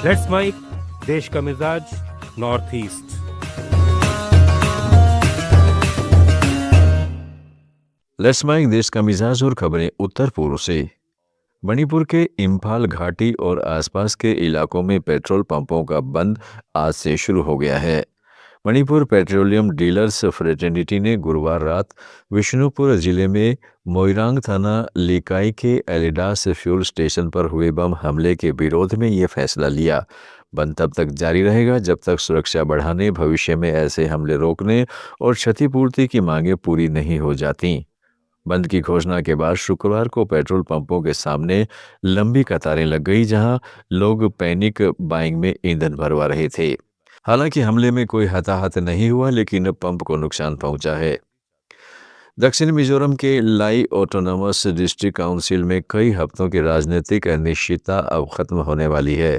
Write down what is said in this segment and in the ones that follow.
Let's mic, देश का मिजाज, नॉर्थ ईस्ट। लेट्स माइक, देश का मिजाज और खबरें उत्तर पूर्व से। मणिपुर के इम्फाल घाटी और आसपास के इलाकों में पेट्रोल पंपों का बंद आज से शुरू हो गया है। मणिपुर पेट्रोलियम डीलर्स फ्रेटर्निटी ने गुरुवार रात विष्णुपुर जिले में मोइरांग थाना लिकाई के एलिडास फ्यूल स्टेशन पर हुए बम हमले के विरोध में ये फैसला लिया। बंद तब तक जारी रहेगा जब तक सुरक्षा बढ़ाने, भविष्य में ऐसे हमले रोकने और क्षतिपूर्ति की मांगें पूरी नहीं हो जाती। बंद की घोषणा के बाद शुक्रवार को पेट्रोल पंपों के सामने लंबी कतारें लग गई, जहां लोग पैनिक बाइंग में ईंधन भरवा रहे थे। हालांकि हमले में कोई हताहत नहीं हुआ, लेकिन पंप को नुकसान पहुंचा है। दक्षिण मिजोरम के लाई ऑटोनोमस डिस्ट्रिक्ट काउंसिल में कई हफ्तों की राजनीतिक अनिश्चितता अब खत्म होने वाली है।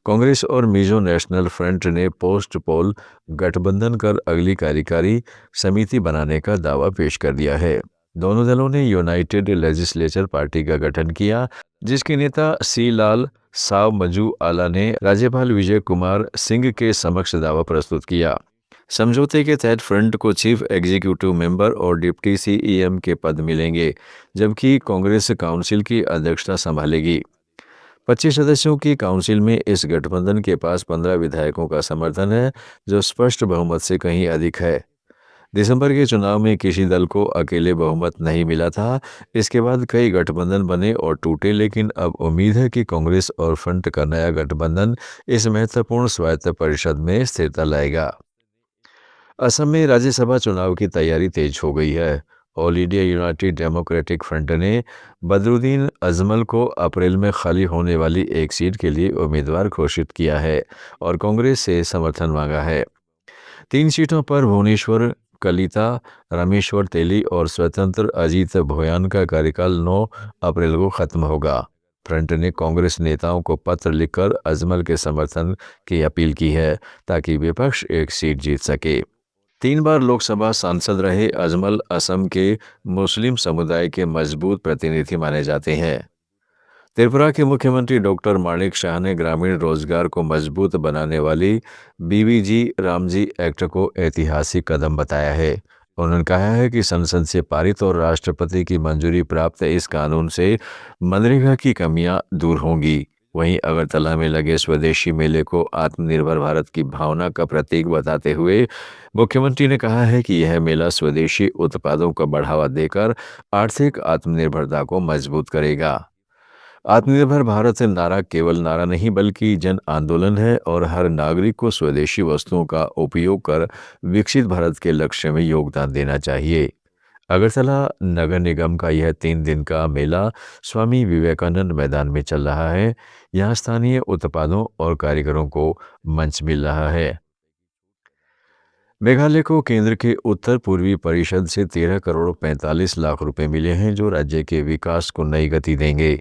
कांग्रेस और मिजो नेशनल फ्रंट ने पोस्ट पोल गठबंधन कर अगली कार्यकारी समिति बनाने का दावा पेश कर दिया है। दोनों दलों ने यूनाइटेड लेजिस्लेचर पार्टी का गठन किया, जिसके नेता सी लाल साव मजू आला ने राज्यपाल विजय कुमार सिंह के समक्ष दावा प्रस्तुत किया। समझौते के तहत फ्रंट को चीफ एग्जीक्यूटिव मेंबर और डिप्टी सीईएम के पद मिलेंगे, जबकि कांग्रेस काउंसिल की अध्यक्षता संभालेगी। 25 सदस्यों की काउंसिल में इस गठबंधन के पास 15 विधायकों का समर्थन है, जो स्पष्ट बहुमत से कहीं अधिक है। दिसंबर के चुनाव में किसी दल को अकेले बहुमत नहीं मिला था। इसके बाद कई गठबंधन बने और टूटे, लेकिन अब उम्मीद है कि कांग्रेस और फ्रंट का नया गठबंधन इस महत्वपूर्ण स्वायत्त परिषद में स्थिरता लाएगा। असम में राज्यसभा चुनाव की तैयारी तेज हो गई है। All India United democratic front ने बदरुद्दीन अजमल को अप्रैल में खाली होने वाली एक सीट के लिए उम्मीदवार घोषित किया है और कांग्रेस से समर्थन मांगा है। 3 सीटों पर भुवनेश्वर कलिता, रामेश्वर तेली और स्वतंत्र अजीत भोयान का कार्यकाल 9 अप्रैल को खत्म होगा। फ्रंट ने कांग्रेस नेताओं को पत्र लिखकर अजमल के समर्थन की अपील की है, ताकि विपक्ष एक सीट जीत सके। 3 बार लोकसभा सांसद रहे अजमल असम के मुस्लिम समुदाय के मजबूत प्रतिनिधि माने जाते हैं। त्रिपुरा के मुख्यमंत्री डॉक्टर माणिक शाह ने ग्रामीण रोजगार को मजबूत बनाने वाली बीबीजी रामजी एक्ट को ऐतिहासिक कदम बताया है। उन्होंने कहा है कि संसद से पारित और राष्ट्रपति की मंजूरी प्राप्त इस कानून से मनरेगा की कमियां दूर होंगी। वहीं अगरतला में लगे स्वदेशी मेले को आत्मनिर्भर भारत की भावना का प्रतीक बताते हुए मुख्यमंत्री ने कहा है कि यह मेला स्वदेशी उत्पादों को बढ़ावा देकर आर्थिक आत्मनिर्भरता को मजबूत करेगा। आत्मनिर्भर भारत नारा केवल नारा नहीं, बल्कि जन आंदोलन है और हर नागरिक को स्वदेशी वस्तुओं का उपयोग कर विकसित भारत के लक्ष्य में योगदान देना चाहिए। अगरतला नगर निगम का यह 3 दिन का मेला स्वामी विवेकानंद मैदान में चल रहा है। यहाँ स्थानीय उत्पादों और कारीगरों को मंच मिल रहा है। मेघालय को केंद्र के उत्तर पूर्वी परिषद से 13 करोड़ 45 लाख रुपए मिले हैं, जो राज्य के विकास को नई गति देंगे।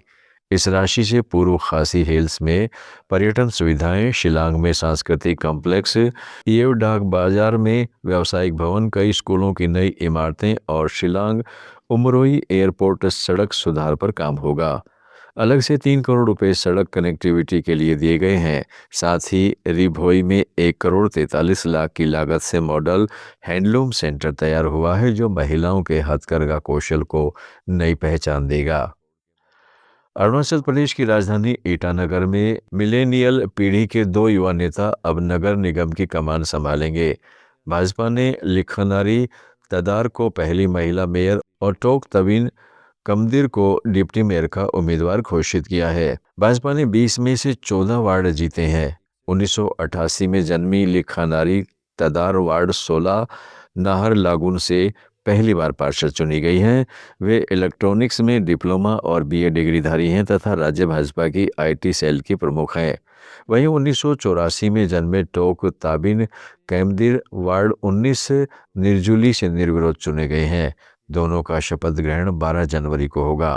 इस राशि से पूर्व खासी हिल्स में पर्यटन सुविधाएं, शिलांग में सांस्कृतिक कॉम्प्लेक्स, येव डाक बाजार में व्यावसायिक भवन, कई स्कूलों की नई इमारतें और शिलांग उमरोई एयरपोर्ट सड़क सुधार पर काम होगा। अलग से 3 करोड़ रुपए सड़क कनेक्टिविटी के लिए दिए गए हैं। साथ ही रिभोई में 1 करोड़ 43 लाख की लागत से मॉडल हैंडलूम सेंटर तैयार हुआ है, जो महिलाओं के हथकरघा कौशल को नई पहचान देगा। अरुणाचल प्रदेश की राजधानी ईटानगर में मिलेनियल पीढ़ी के 2 युवा नेता अब नगर निगम की कमान संभालेंगे। भाजपा ने लिखनारी तदार को पहली महिला मेयर और टोक तविन कमदिर को डिप्टी मेयर का उम्मीदवार घोषित किया है। भाजपा ने 20 में से 14 वार्ड जीते हैं। 1988 में जन्मी लिखनारी तदार वार्ड 16 नाहर लागून से पहली बार पार्षद चुनी गई हैं। वे इलेक्ट्रॉनिक्स में डिप्लोमा और बीए डिग्रीधारी हैं तथा राज्य भाजपा की आईटी सेल की प्रमुख हैं। वहीं 1984 में जन्मे टोक ताबिन कैमदिर वार्ड 19 निर्जुली से निर्विरोध चुने गए हैं। दोनों का शपथ ग्रहण 12 जनवरी को होगा।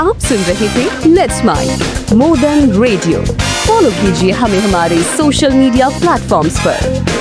आप सुन रहे थे let's mind more than radio. Follow कीजिए हमें हमारे सोशल मीडिया प्लेटफॉर्म्स पर।